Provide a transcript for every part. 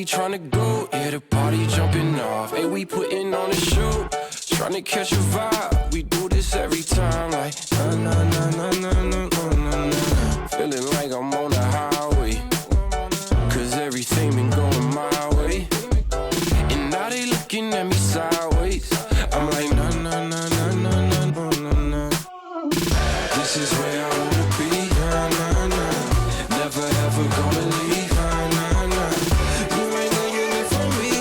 tryna go, yeah, the party jumping off. Hey, we putting on a show, tryna catch a vibe. We do this every time, like na na na na na na na na na. Feeling like I'm on the highway, cause everything been going my way. And now they looking at me sideways. I'm like na na na na na na na na na. This is where I wanna be, na na na. Never ever gonna leave, na na na. You ain't taking it from me.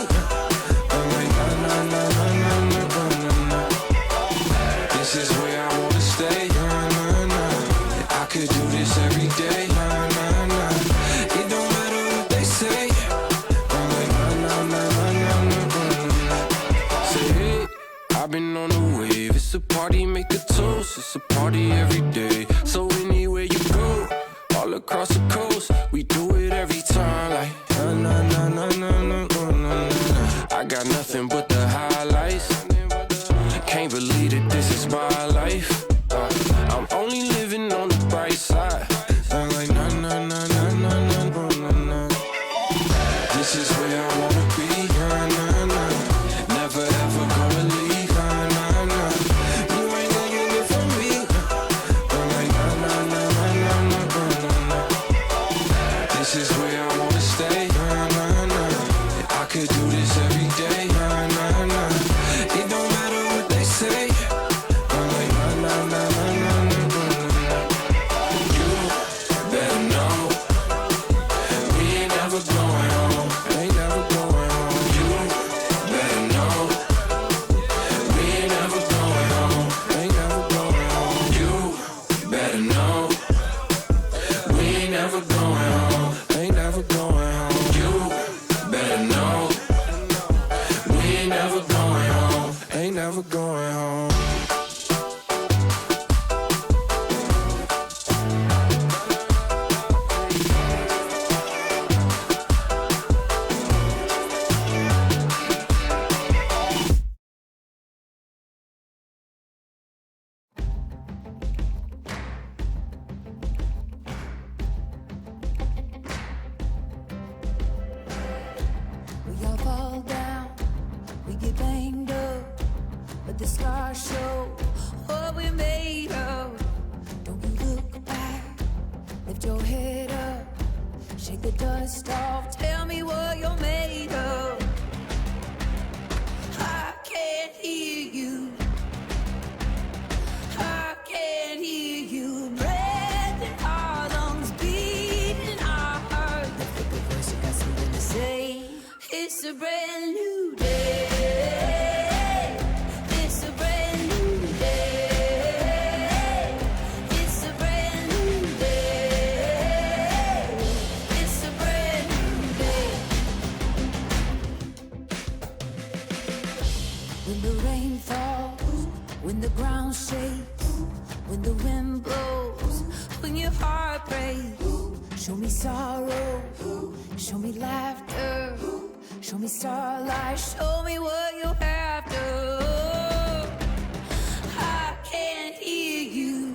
I'm like na na na na na na na na. This is where I wanna stay, na na na. I could do this every day, na na na. It don't matter what they say. I'm like na na na na na na na. Say hey, I've been on the wave. It's a party, make a toast. It's a party every day. So anywhere you go, all across the coast, we do it every time. Like na na na na na na na na. I got nothing but the highlights. Can't believe that this is my life. I'm only living on the bright side. I'm like na na na na na na na na. This is where I wanna be, na na na. Never ever gonna leave, na na na. You ain't taking it from me. I'm like na na na na na na na na. This is where I wanna stay, na na na. I could do this every day, na na na. It don't matter what they say. I'm like na na na na na na na. You better know we ain't never going home. Ain't never going home. You better know we ain't never going home. Ain't never going home. You better know we ain't never going home. Ain't never going home. You better know we ain't never going home. Ain't never going home. We all fall down, we get banged up, but the scars show what we're made of. Don't you look back, lift your head up, shake the dust off, tell me what you're made of. I can't hear you, I can't hear you. Breath in our lungs, beating our heart. Lift up your voice, you got something to say. It's a brand new day. It's a brand new day. It's a brand new day. It's a brand new day. When the rain falls, when the ground shakes, when the wind blows, when your heart breaks, show me sorrow, show me laughter. Show me starlight, show me what you have to. I can't hear you,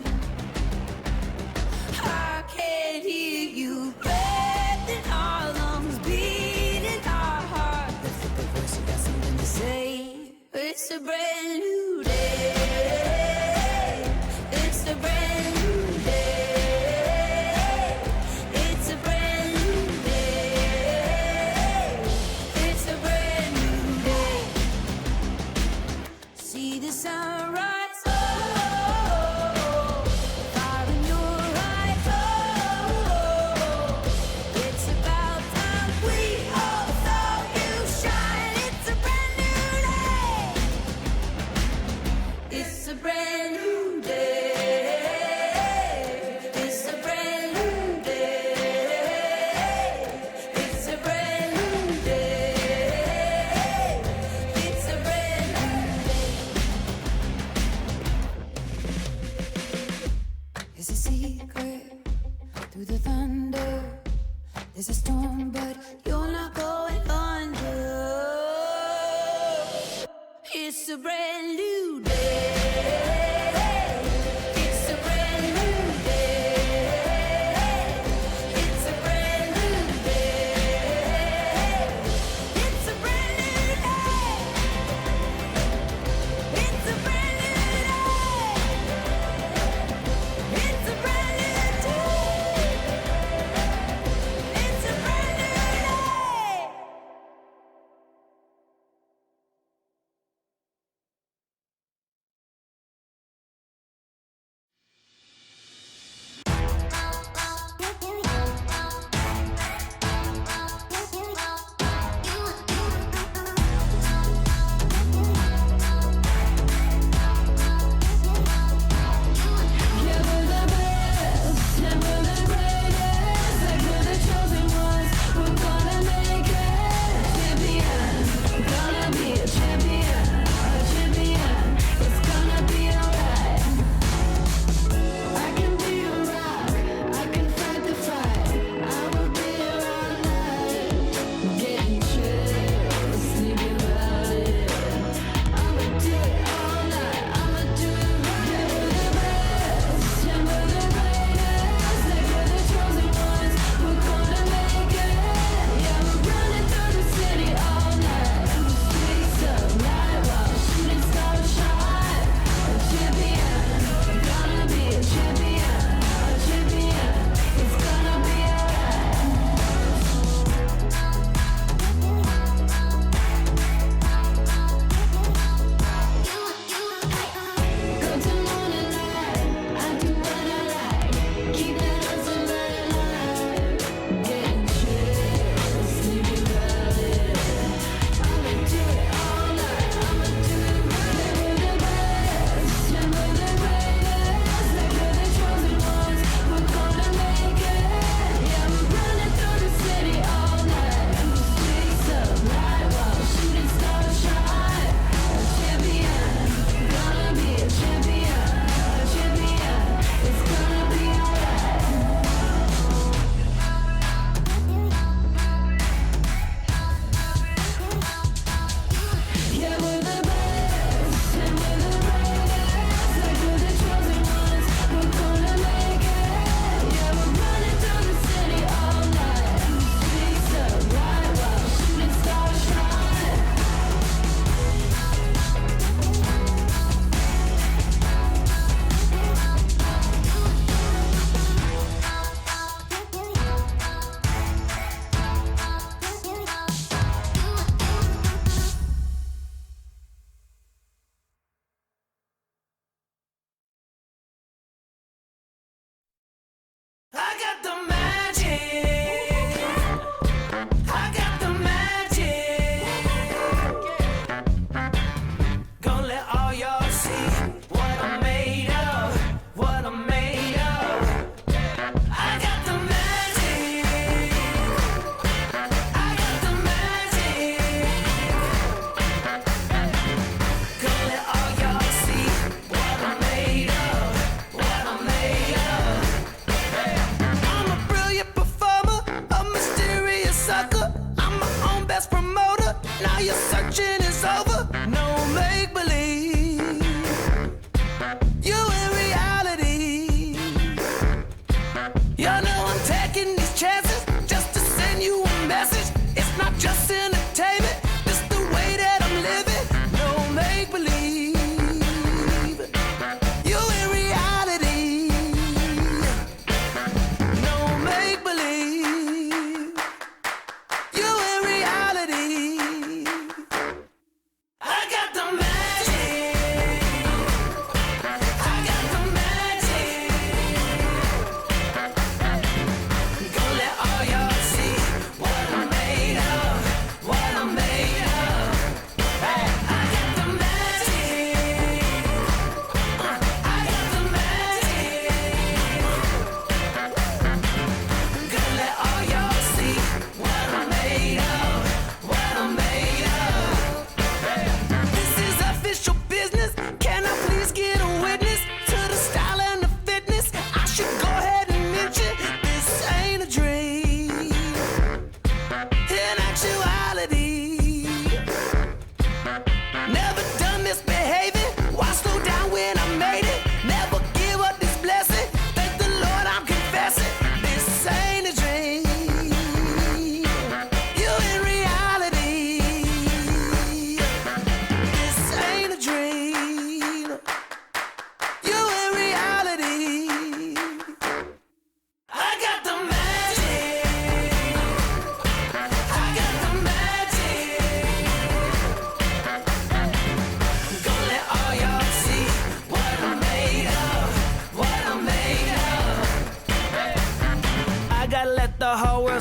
I can't hear you. Breath in our lungs, beating our heart. Lift up the voice, you got something to say. It's a brand new day. It's a brand new day. It's a brand new day. It's a brand new day. See the sunrise, oh, fire in your eyes, oh. It's about time we all saw you shine. It's a brand new day. It's a brand new day. It's a brand new day. It's a brand new day. It's a brand new day. There's a secret through the thunder. There's a storm, but you're not going under. It's a brand new day. It's a brand new day. It's a brand new day.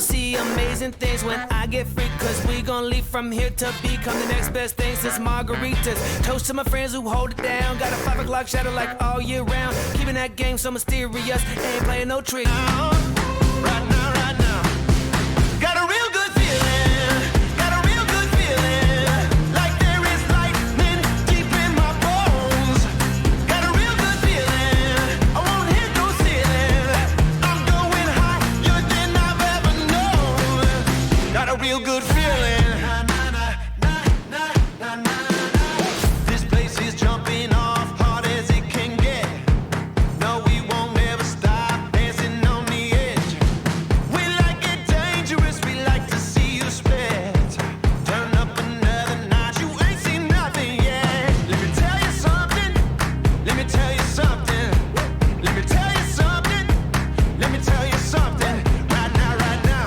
gonna see amazing things when I get free. Cause we gonna leave from here to become the next best thing since margaritas. Toast to my friends who hold it down. Got a 5 o'clock shadow like all year round. Keeping that game so mysterious. Ain't playing no trick. Right now, right now. Got a real good feeling. Got a real good feeling. Like there is lightning deep in my bones. Got a real good feeling. I won't hit no ceiling. I'm going higher than I've ever known. Got a real good feeling. This place is jumping off hard as it can get. No, we won't ever stop dancing on the edge. We like it dangerous, we like to see you sweat. Turn up another notch, you ain't seen nothing yet. Let me tell you something, let me tell you something. Let me tell you something, let me tell you something. Right now, right now.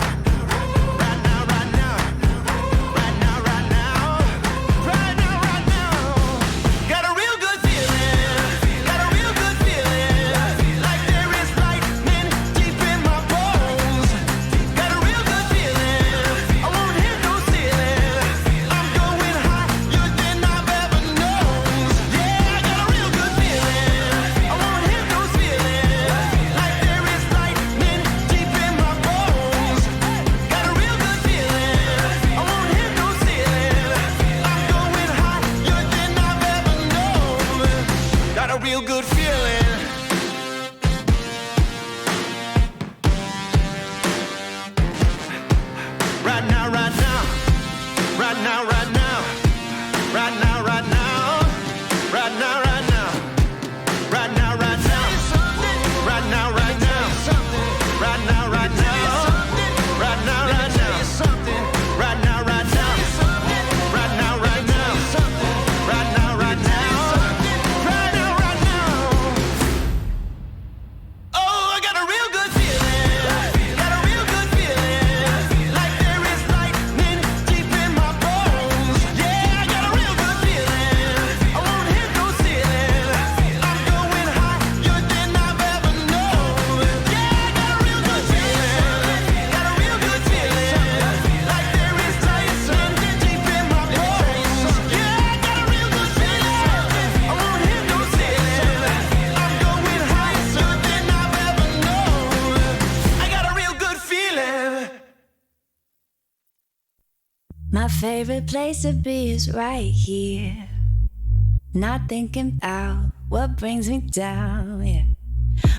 Right now, right now. Right now, right now. Right now, right now. Got a real good feeling. Got a real good feeling. Like there is lightning deep in my bones. Got a real good feeling. I won't hit no ceiling. I'm going higher than I've ever known. Yeah, I got a real good feeling. I won't hit no ceiling. Like there is lightning deep in my bones. Got a real good feeling. I won't hit no ceiling. I'm going higher than I've ever known. Got a real good feeling. Right now, right now. Right now, right now. Right now, right now. Right now, right now. Right now, right now. Right now, right now. Right now, right now. Right now, right now. Right now, right now. Right now, right now. Right now, right now. Right now, right now. Oh, I got a real good feeling. Got a real good feeling. Like there is lightning deep in my bones. Yeah, I got a real good feeling. I won't hit no ceiling. I'm going higher than I've ever known. Yeah, I got a real good feeling. Got a real good feeling. Like there is lightning deep in my bones. Yeah, I got a real good feeling. I won't hit no ceiling. I'm going higher than I've ever known. I got a real good feeling. My favorite place to be is right here. Not thinking about what brings me down, yeah.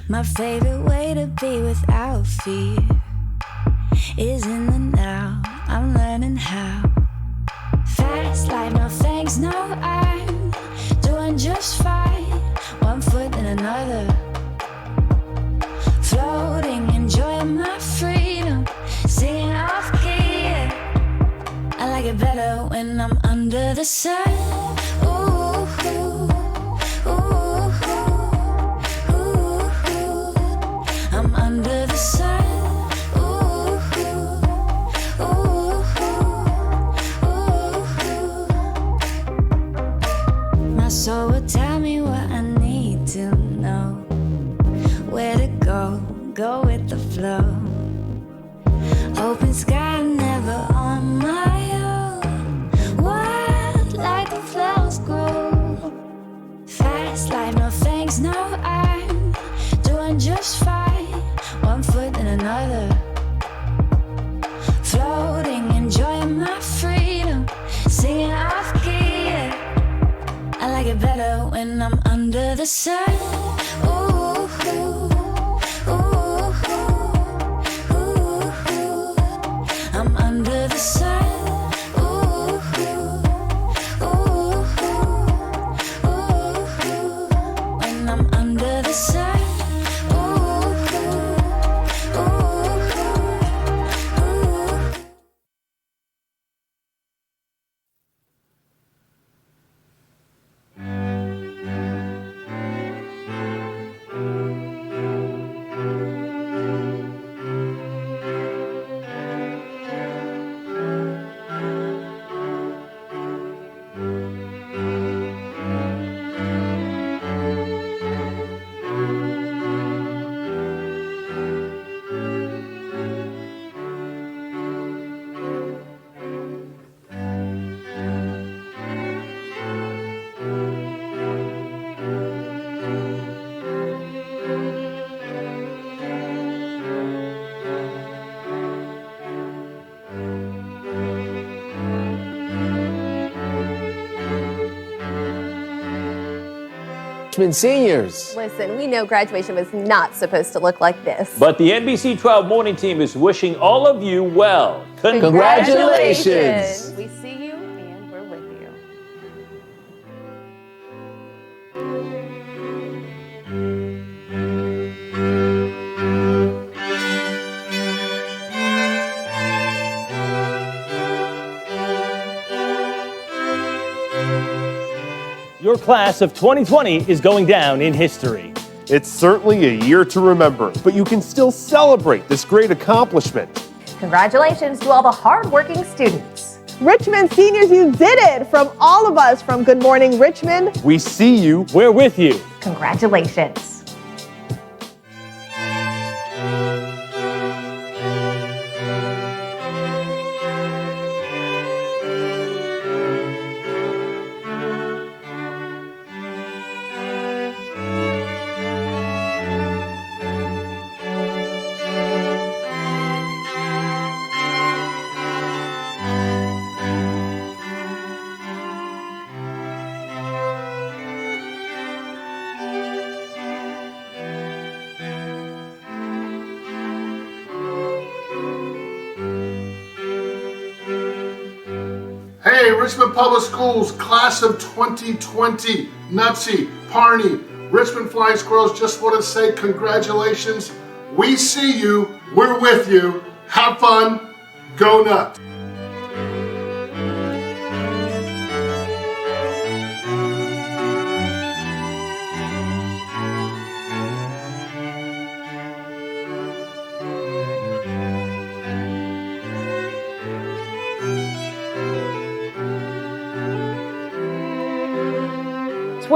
My favorite way to be without fear is in the now. I'm learning how. Fast life, no thanks, no I'm doing just fine. One foot in another. Floating, enjoying my freedom. Singing off key, yeah. I like it better when I'm under the sun. Ooh, ooh, ooh, ooh, ooh. I'm under the sun. Ooh, ooh, ooh, ooh. My soul will tell me what I need to know. Where to go with the flow. Open sky, never on my own. Wild like the flowers grow. Fast life, no thanks, no I'm doing just fine. One foot in another. Floating, enjoying my freedom. Singing off key, yeah. I like it better when I'm under the sun. Ooh, ooh, ooh, ooh, ooh. I'm under the sun. Ooh, ooh, ooh, ooh. When I'm under the sun. Ooh, ooh, ooh. Richmond seniors. Listen, we know graduation was not supposed to look like this. But the NBC 12 morning team is wishing all of you well. Congratulations. We see you and we're with you. Your class of 2020 is going down in history. It's certainly a year to remember, but you can still celebrate this great accomplishment. Congratulations to all the hardworking students. Richmond seniors, you did it! From all of us from Good Morning Richmond, We see you. We're with you. Congratulations. Hey, Richmond Public Schools, class of 2020, Nutsy, Parney, Richmond Flying Squirrels, just want to say congratulations. We see you, we're with you, have fun, go nuts.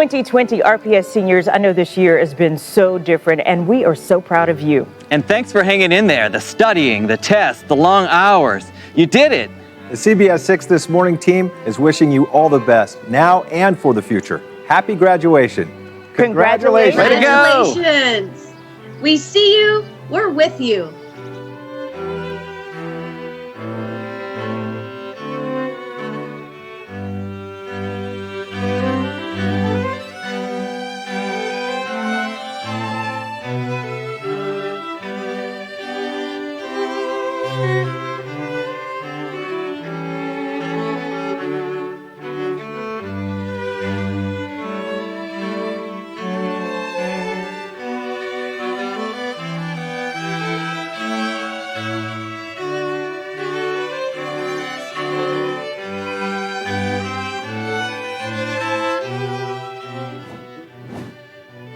'20 RPS seniors, I know this year has been so different, and we are so proud of you. And thanks for hanging in there. The studying, the tests, the long hours. You did it. The CBS 6 This Morning team is wishing you all the best, now and for the future. Happy graduation. Congratulations. Way to go. Congratulations. We see you, we're with you.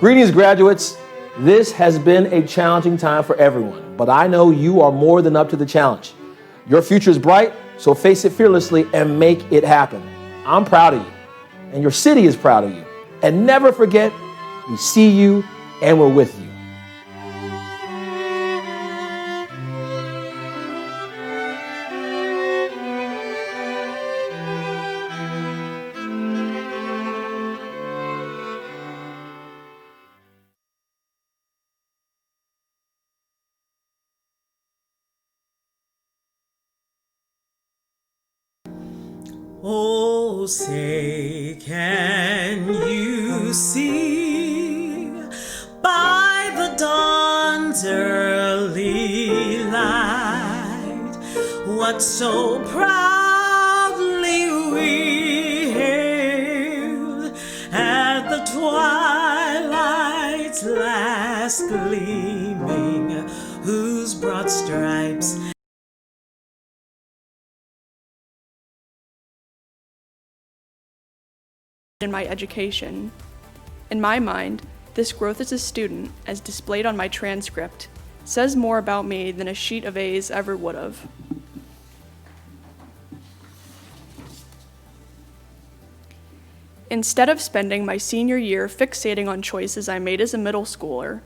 Greetings, graduates. This has been a challenging time for everyone, but I know you are more than up to the challenge. Your future is bright, so face it fearlessly and make it happen. I'm proud of you, and your city is proud of you. And never forget, we see you and we're with you. Oh, say, can you see by the dawn's early light what so proudly we hailed at the twilight's last gleaming, whose broad stripes in my education. In my mind, this growth as a student, as displayed on my transcript, says more about me than a sheet of A's ever would have. Instead of spending my senior year fixating on choices I made as a middle schooler,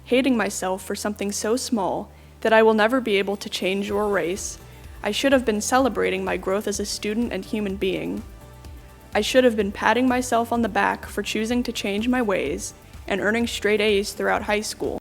hating myself for something so small that I will never be able to change or erase, I should have been celebrating my growth as a student and human being. I should have been patting myself on the back for choosing to change my ways and earning straight A's throughout high school.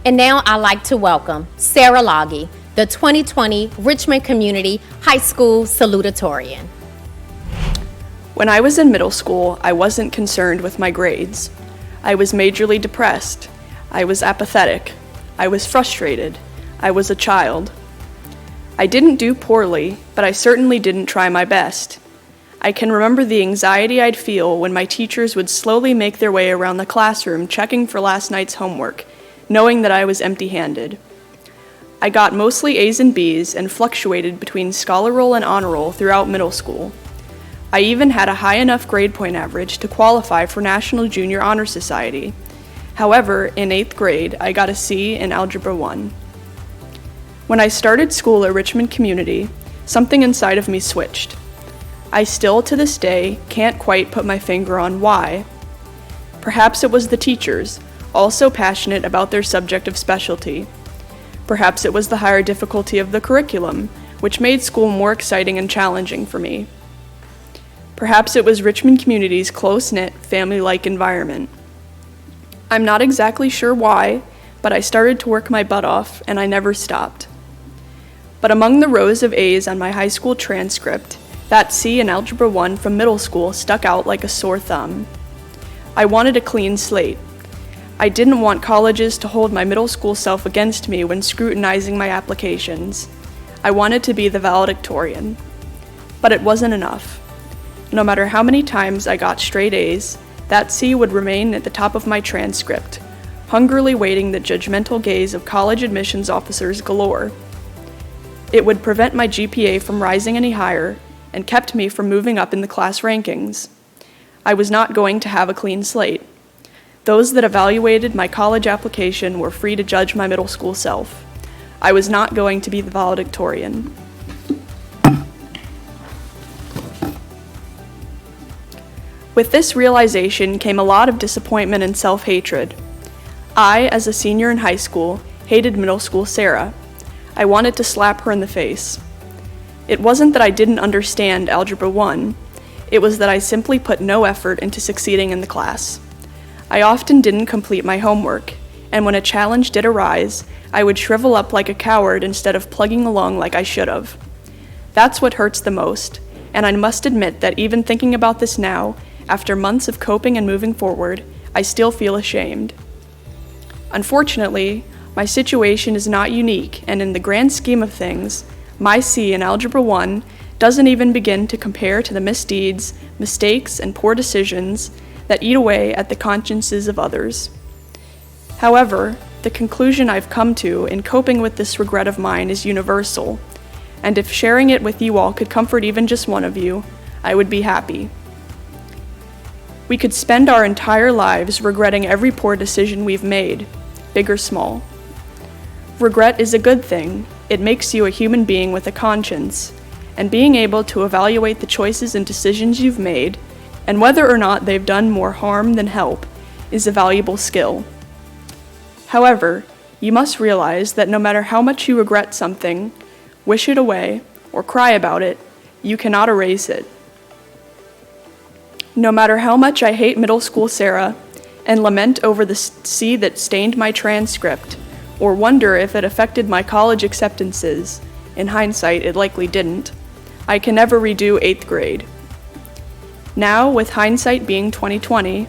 And now I'd like to welcome Sarah Loggy, the 2020 Richmond Community High School salutatorian. When I was in middle school, I wasn't concerned with my grades. I was majorly depressed. I was apathetic. I was frustrated. I was a child. I didn't do poorly, but I certainly didn't try my best. I can remember the anxiety I'd feel when my teachers would slowly make their way around the classroom checking for last night's homework, knowing that I was empty-handed. I got mostly A's and B's and fluctuated between Scholar Roll and Honor Roll throughout middle school. I even had a high enough grade point average to qualify for National Junior Honor Society. However, in 8th grade, I got a C in Algebra 1. When I started school at Richmond Community, something inside of me switched. I still, to this day, can't quite put my finger on why. Perhaps it was the teachers, also passionate about their subject of specialty. Perhaps it was the higher difficulty of the curriculum, which made school more exciting and challenging for me. Perhaps it was Richmond Community's close-knit, family-like environment. I'm not exactly sure why, but I started to work my butt off, and I never stopped. But among the rows of A's on my high school transcript, that C in Algebra 1 from middle school stuck out like a sore thumb. I wanted a clean slate. I didn't want colleges to hold my middle school self against me when scrutinizing my applications. I wanted to be the valedictorian. But it wasn't enough. No matter how many times I got straight A's, that C would remain at the top of my transcript, hungrily waiting the judgmental gaze of college admissions officers galore. It would prevent my GPA from rising any higher and kept me from moving up in the class rankings. I was not going to have a clean slate. Those that evaluated my college application were free to judge my middle school self. I was not going to be the valedictorian. With this realization came a lot of disappointment and self-hatred. I, as a senior in high school, hated middle school Sarah. I wanted to slap her in the face. It wasn't that I didn't understand Algebra 1. It was that I simply put no effort into succeeding in the class. I often didn't complete my homework, and when a challenge did arise, I would shrivel up like a coward instead of plugging along like I should have. That's what hurts the most, and I must admit that even thinking about this now, after months of coping and moving forward, I still feel ashamed. Unfortunately, my situation is not unique, and in the grand scheme of things, my C in Algebra 1 doesn't even begin to compare to the misdeeds, mistakes, and poor decisions that eat away at the consciences of others. However, the conclusion I've come to in coping with this regret of mine is universal, and if sharing it with you all could comfort even just one of you, I would be happy. We could spend our entire lives regretting every poor decision we've made, big or small. Regret is a good thing. It makes you a human being with a conscience, and being able to evaluate the choices and decisions you've made, and whether or not they've done more harm than help, is a valuable skill. However, you must realize that no matter how much you regret something, wish it away, or cry about it, you cannot erase it. No matter how much I hate middle school Sarah, and lament over the C that stained my transcript, or wonder if it affected my college acceptances, in hindsight it likely didn't, I can never redo 8th grade. Now, with hindsight being 2020,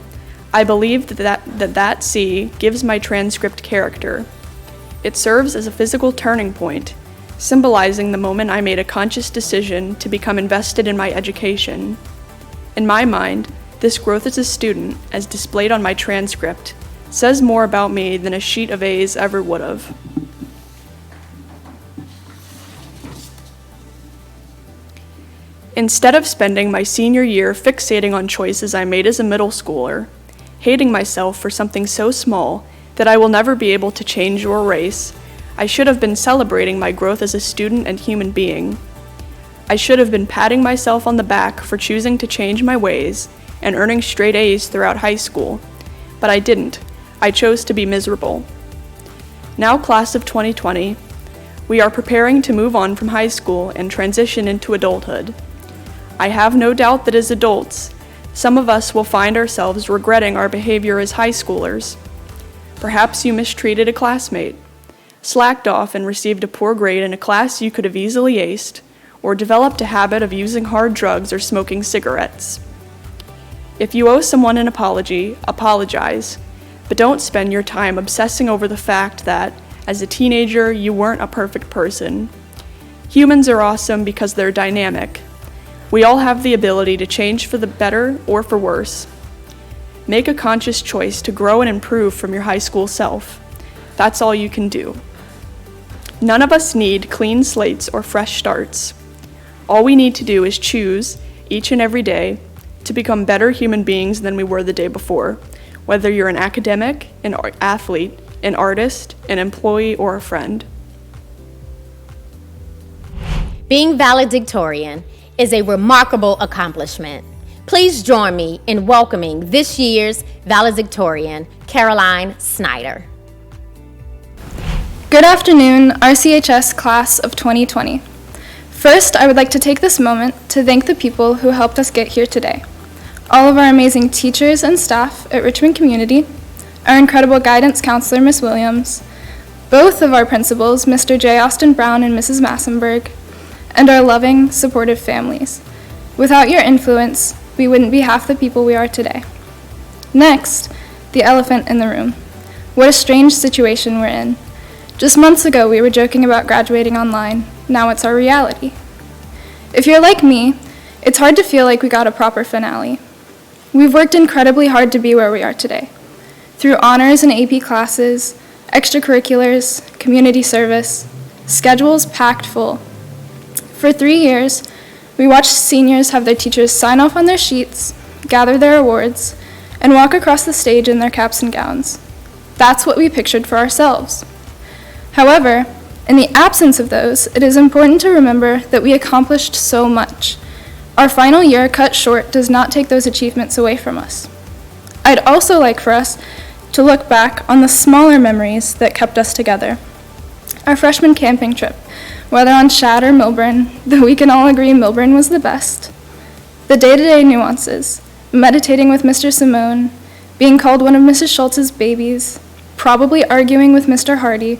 I believe that C gives my transcript character. It serves as a physical turning point, symbolizing the moment I made a conscious decision to become invested in my education. In my mind, this growth as a student, as displayed on my transcript, says more about me than a sheet of A's ever would have. Instead of spending my senior year fixating on choices I made as a middle schooler, hating myself for something so small that I will never be able to change or erase, I should have been celebrating my growth as a student and human being. I should have been patting myself on the back for choosing to change my ways and earning straight A's throughout high school, but I didn't. I chose to be miserable. Now, class of 2020, we are preparing to move on from high school and transition into adulthood. I have no doubt that as adults, some of us will find ourselves regretting our behavior as high schoolers. Perhaps you mistreated a classmate, slacked off and received a poor grade in a class you could have easily aced, or developed a habit of using hard drugs or smoking cigarettes. If you owe someone an apology, apologize, but don't spend your time obsessing over the fact that, as a teenager, you weren't a perfect person. Humans are awesome because they're dynamic. We all have the ability to change for the better or for worse. Make a conscious choice to grow and improve from your high school self. That's all you can do. None of us need clean slates or fresh starts. All we need to do is choose, each and every day, to become better human beings than we were the day before, whether you're an academic, an athlete, an artist, an employee, or a friend. Being valedictorian is a remarkable accomplishment. Please join me in welcoming this year's valedictorian, Caroline Snyder. Good afternoon, RCHS Class of 2020. First, I would like to take this moment to thank the people who helped us get here today. All of our amazing teachers and staff at Richmond Community, our incredible guidance counselor, Ms. Williams, both of our principals, Mr. J. Austin Brown and Mrs. Massenberg, and our loving, supportive families. Without your influence, we wouldn't be half the people we are today. Next, the elephant in the room. What a strange situation we're in. Just months ago, we were joking about graduating online. Now it's our reality. If you're like me, it's hard to feel like we got a proper finale. We've worked incredibly hard to be where we are today. Through honors and AP classes, extracurriculars, community service, schedules packed full. For 3 years, we watched seniors have their teachers sign off on their sheets, gather their awards, and walk across the stage in their caps and gowns. That's what we pictured for ourselves. However, in the absence of those, it is important to remember that we accomplished so much. Our final year cut short does not take those achievements away from us. I'd also like for us to look back on the smaller memories that kept us together. Our freshman camping trip, whether on Shad or Milburn, though we can all agree Milburn was the best. The day-to-day nuances, meditating with Mr. Simone, being called one of Mrs. Schultz's babies, probably arguing with Mr. Hardy,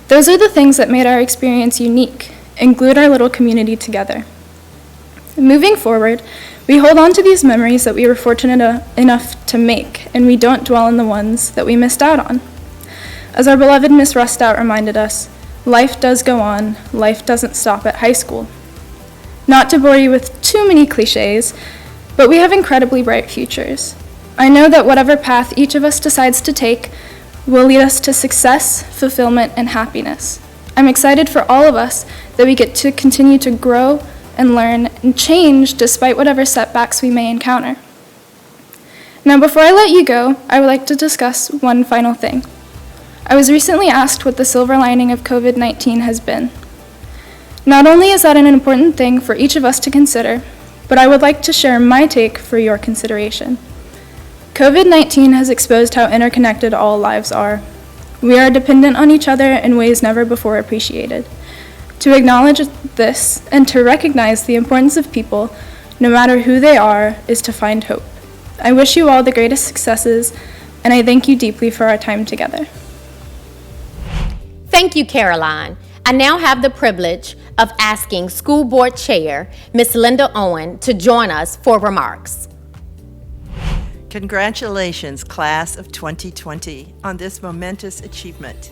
those are the things that made our experience unique and glued our little community together. Moving forward, we hold on to these memories that we were fortunate enough to make, and we don't dwell on the ones that we missed out on. As our beloved Miss Rustout reminded us, life does go on, life doesn't stop at high school. Not to bore you with too many cliches, but we have incredibly bright futures. I know that whatever path each of us decides to take will lead us to success, fulfillment, and happiness. I'm excited for all of us that we get to continue to grow and learn and change despite whatever setbacks we may encounter. Now, before I let you go, I would like to discuss one final thing. I was recently asked what the silver lining of COVID-19 has been. Not only is that an important thing for each of us to consider, but I would like to share my take for your consideration. COVID-19 has exposed how interconnected all lives are. We are dependent on each other in ways never before appreciated. To acknowledge this and to recognize the importance of people, no matter who they are, is to find hope. I wish you all the greatest successes, and I thank you deeply for our time together. Thank you, Caroline. I now have the privilege of asking School Board Chair, Ms. Linda Owen, to join us for remarks. Congratulations, Class of 2020, on this momentous achievement.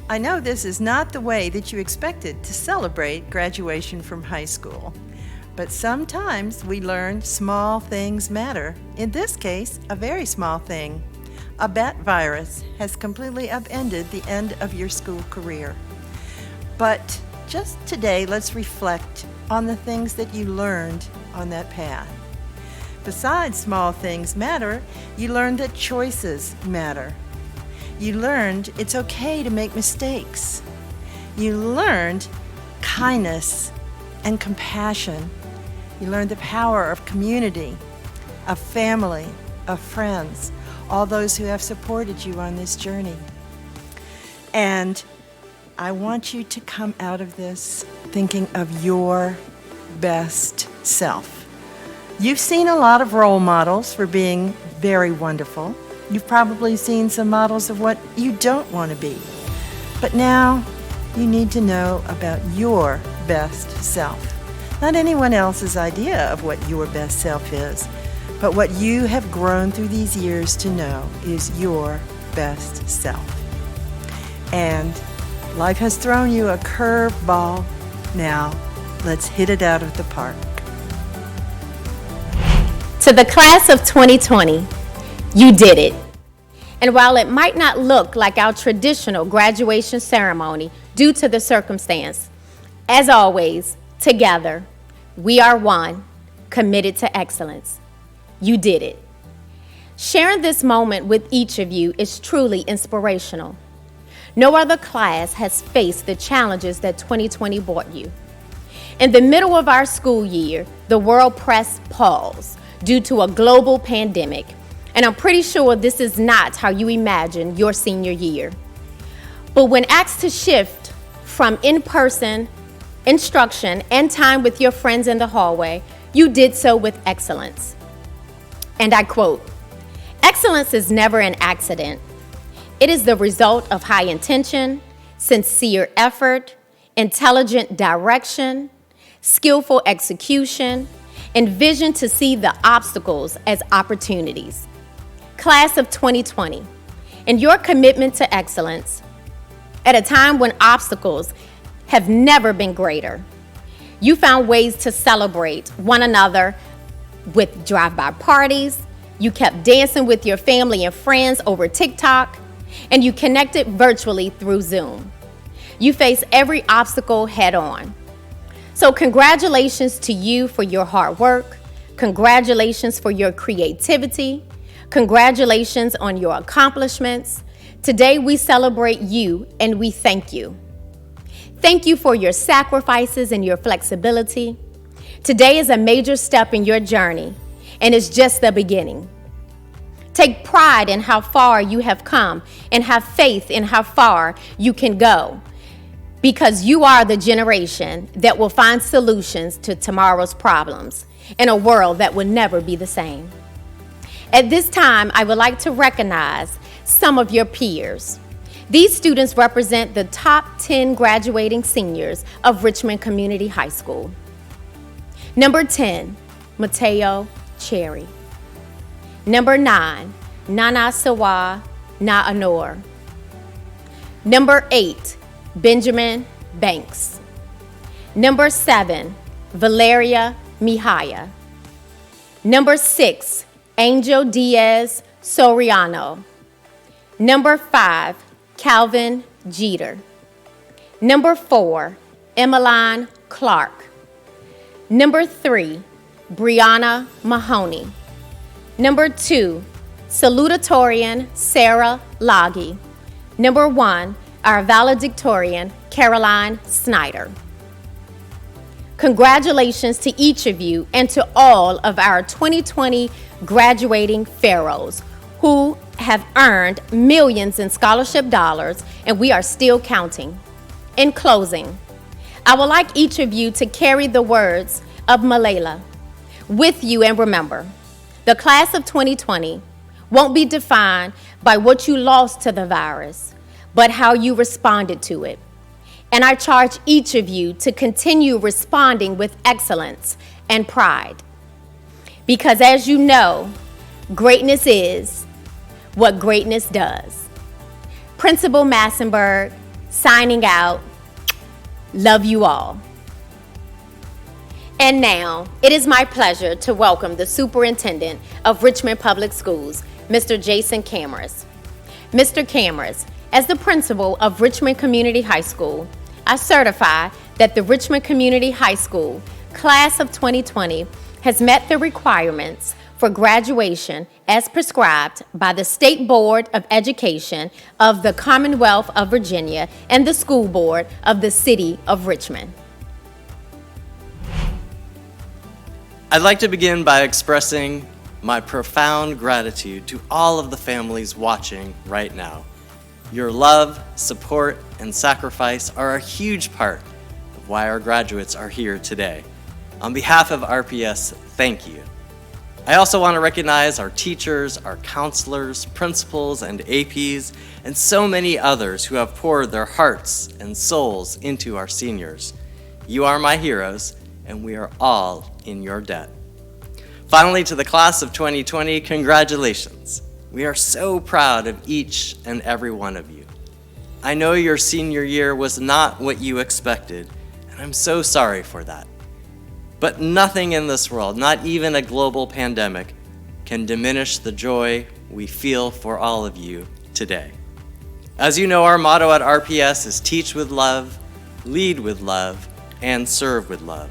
I know this is not the way that you expected to celebrate graduation from high school, but sometimes we learn small things matter. In this case, a very small thing. A bat virus has completely upended the end of your school career. But just today, let's reflect on the things that you learned on that path. Besides small things matter, you learned that choices matter. You learned it's okay to make mistakes. You learned kindness and compassion. You learned the power of community, of family, of friends, all those who have supported you on this journey. And I want you to come out of this thinking of your best self. You've seen a lot of role models for being very wonderful. You've probably seen some models of what you don't want to be. But now, you need to know about your best self. Not anyone else's idea of what your best self is, but what you have grown through these years to know is your best self. And life has thrown you a curveball. Now, let's hit it out of the park. To the class of 2020, you did it. And while it might not look like our traditional graduation ceremony due to the circumstance, as always, together, we are one, committed to excellence. You did it. Sharing this moment with each of you is truly inspirational. No other class has faced the challenges that 2020 brought you. In the middle of our school year, the world pressed pause due to a global pandemic, and I'm pretty sure this is not how you imagine your senior year. But when asked to shift from in-person instruction and time with your friends in the hallway, you did so with excellence. And I quote, "Excellence is never an accident. It is the result of high intention, sincere effort, intelligent direction, skillful execution, and vision to see the obstacles as opportunities." Class of 2020, in your commitment to excellence, at a time when obstacles have never been greater, you found ways to celebrate one another with drive-by parties, you kept dancing with your family and friends over TikTok, and you connected virtually through Zoom. You faced every obstacle head-on. So congratulations to you for your hard work. Congratulations for your creativity. Congratulations on your accomplishments. Today we celebrate you and we thank you. Thank you for your sacrifices and your flexibility. Today is a major step in your journey, and it's just the beginning. Take pride in how far you have come and have faith in how far you can go, because you are the generation that will find solutions to tomorrow's problems in a world that will never be the same. At this time, I would like to recognize some of your peers. These students represent the top 10 graduating seniors of Richmond Community High School. Number 10, Mateo Cherry. Number 9, Nana Sawa Na'anor. Number 8, Benjamin Banks. Number 7, Valeria Mihaya. Number 6, Angel Diaz Soriano. Number 5, Calvin Jeter. Number 4, Emmeline Clark. Number 3, Brianna Mahoney. Number 2, salutatorian Sarah Loggy. Number 1, our valedictorian Caroline Snyder. Congratulations to each of you and to all of our 2020 graduating pharaohs who have earned millions in scholarship dollars, and we are still counting. In closing, I would like each of you to carry the words of Malayla with you and remember, the class of 2020 won't be defined by what you lost to the virus, but how you responded to it. And I charge each of you to continue responding with excellence and pride. Because as you know, greatness is what greatness does. Principal Massenberg, signing out. Love you all. And now, it is my pleasure to welcome the Superintendent of Richmond Public Schools, Mr. Jason Cameras. Mr. Cameras, as the principal of Richmond Community High School, I certify that the Richmond Community High School class of 2020 has met the requirements for graduation as prescribed by the State Board of Education of the Commonwealth of Virginia and the School Board of the City of Richmond. I'd like to begin by expressing my profound gratitude to all of the families watching right now. Your love, support, and sacrifice are a huge part of why our graduates are here today. On behalf of RPS, thank you. I also want to recognize our teachers, our counselors, principals, and APs, and so many others who have poured their hearts and souls into our seniors. You are my heroes, and we are all in your debt. Finally, to the class of 2020, congratulations. We are so proud of each and every one of you. I know your senior year was not what you expected, and I'm so sorry for that. But nothing in this world, not even a global pandemic, can diminish the joy we feel for all of you today. As you know, our motto at RPS is teach with love, lead with love, and serve with love.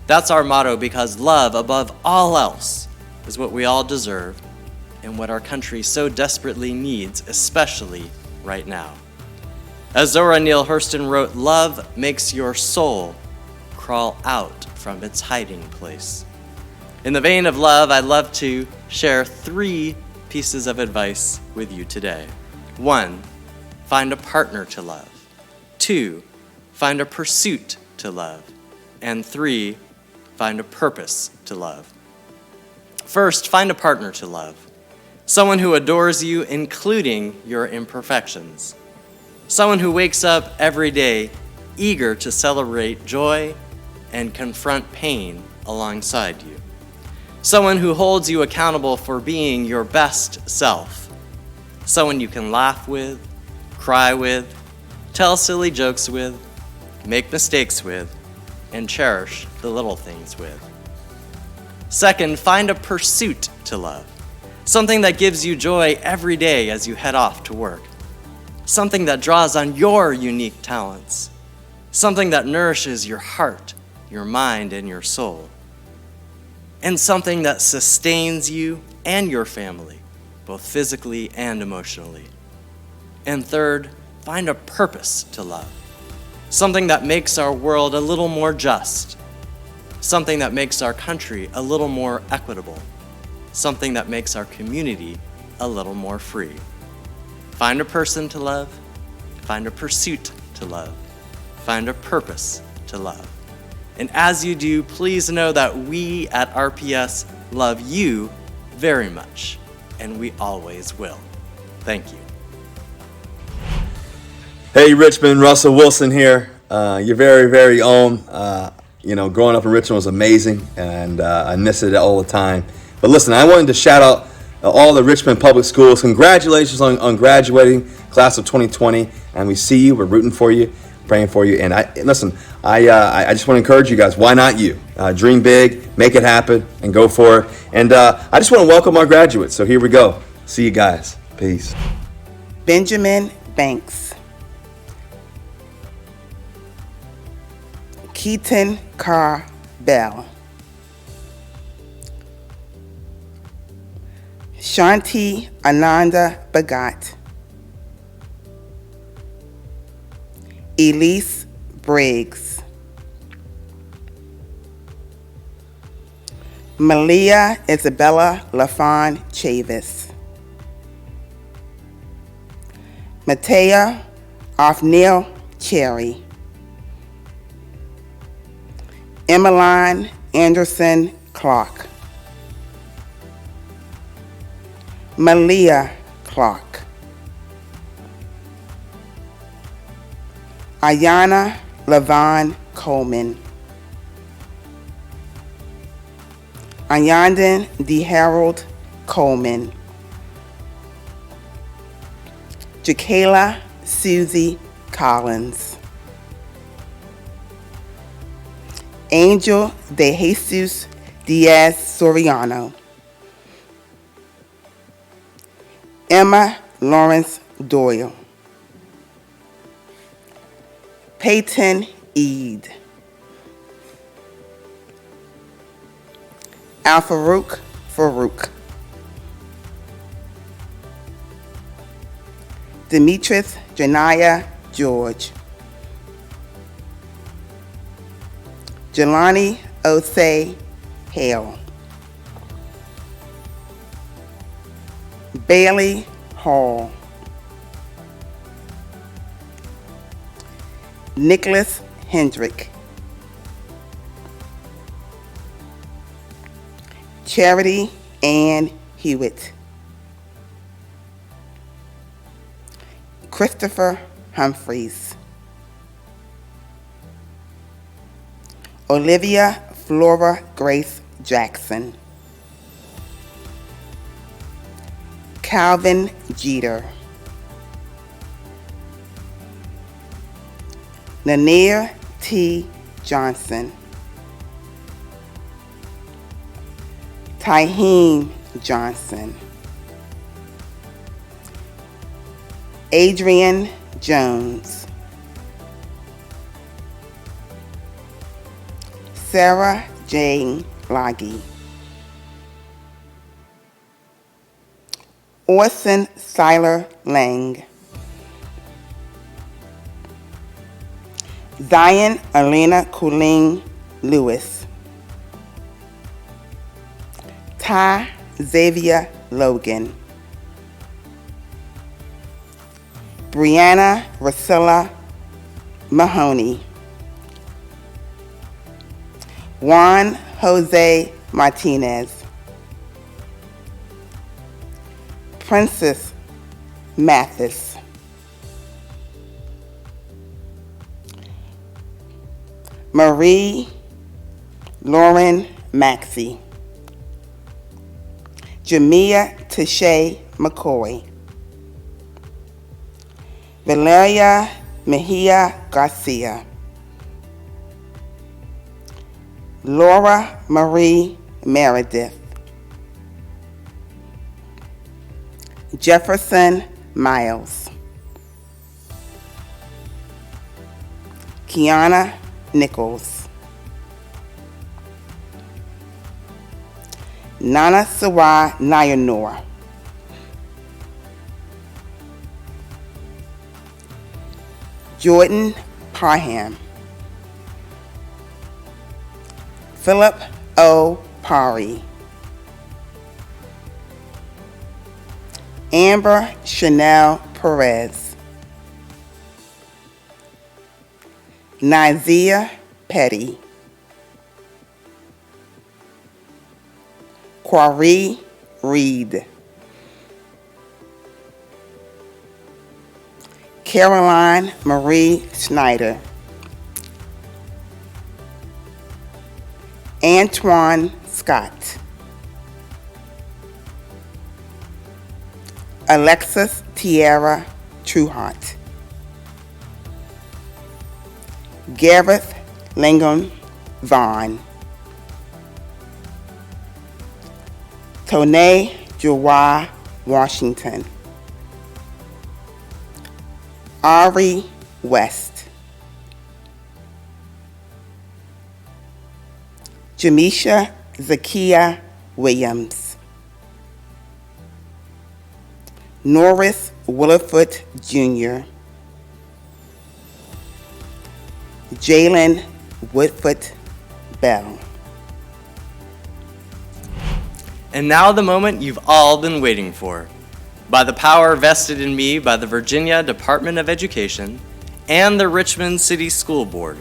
That's our motto because love, above all else, is what we all deserve and what our country so desperately needs, especially right now. As Zora Neale Hurston wrote, love makes your soul crawl out from its hiding place. In the vein of love, I'd love to share 3 pieces of advice with you today. 1, find a partner to love. 2, find a pursuit to love. And 3, find a purpose to love. First, find a partner to love. Someone who adores you, including your imperfections. Someone who wakes up every day eager to celebrate joy and confront pain alongside you. Someone who holds you accountable for being your best self. Someone you can laugh with, cry with, tell silly jokes with, make mistakes with, and cherish the little things with. Second, find a pursuit to love. Something that gives you joy every day as you head off to work. Something that draws on your unique talents. Something that nourishes your heart, your mind, and your soul. And something that sustains you and your family, both physically and emotionally. And third, find a purpose to love. Something that makes our world a little more just. Something that makes our country a little more equitable. Something that makes our community a little more free. Find a person to love. Find a pursuit to love. Find a purpose to love. And as you do, please know that we at RPS love you very much, and we always will. Thank you. Hey Richmond, Russell Wilson here. Your very, very own. Growing up in Richmond was amazing, and I miss it all the time. But listen, I wanted to shout out all the Richmond public schools. Congratulations on graduating, class of 2020, and we see you. We're rooting for you, praying for you. And I just want to encourage you guys. Why not you? Dream big, make it happen, and go for it. And I just want to welcome our graduates. So here we go. See you guys. Peace. Benjamin Banks. Keaton Carr Bell. Shanti Ananda Bagat. Elise Briggs. Malia Isabella Lafon Chavis. Matea Othniel Cherry. Emmeline Anderson Clark. Malia Clark. Ayana Lavon Coleman. Ayandon D. Harold Coleman. Jakayla Susie Collins. Angel de Jesus Diaz Soriano. Emma Lawrence Doyle. Peyton Eid. Al-Farouk Farouk. Demetrius Janaya George. Jelani Osei Hale. Bailey Hall. Nicholas Hendrick. Charity Ann Hewitt, Christopher Humphreys, Olivia Flora Grace Jackson, Calvin Jeter, Lanier T. Johnson, Tyheem Johnson, Adrian Jones, Sarah Jane Loggy, Orson Siler Lang, Zion Elena Cooling Lewis, Ty Xavier Logan, Brianna Rusilla Mahoney, Juan Jose Martinez, Princess Mathis, Marie Lauren Maxey, Jamia Tashay McCoy, Valeria Mejia Garcia, Laura Marie Meredith, Jefferson Miles, Kiana Nichols, Nana Sawa Nayanor, Jordan Parham, Philip O. Pari, Amber Chanel Perez, Nazia Petty, Quarry Reed, Caroline Marie Snyder, Antoine Scott, Alexis Tierra Trueheart, Gareth Langham Vaughn, Tone Jawai Washington, Ari West, Jamisha Zakia Williams, Norris Willowfoot Jr., Jalen Woodfoot Bell. And now the moment you've all been waiting for. By the power vested in me by the Virginia Department of Education and the Richmond City School Board,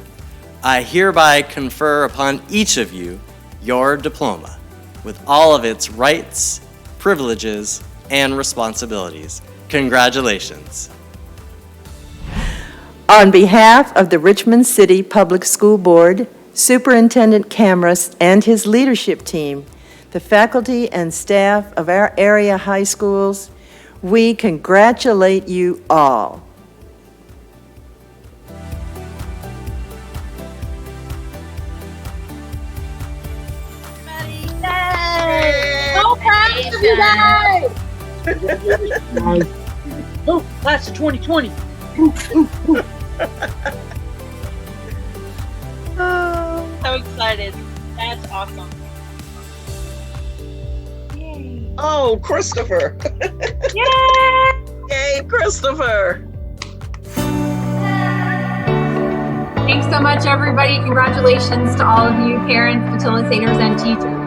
I hereby confer upon each of you your diploma with all of its rights, privileges, and responsibilities. Congratulations. On behalf of the Richmond City Public School Board, Superintendent Camrus and his leadership team, the faculty and staff of our area high schools, we congratulate you all. So proud of you guys! Oh, class of 2020. So excited. That's awesome. Yay. Oh, Christopher. Yay! Yay, Christopher. Thanks so much, everybody. Congratulations to all of you, parents, facilitators, and teachers.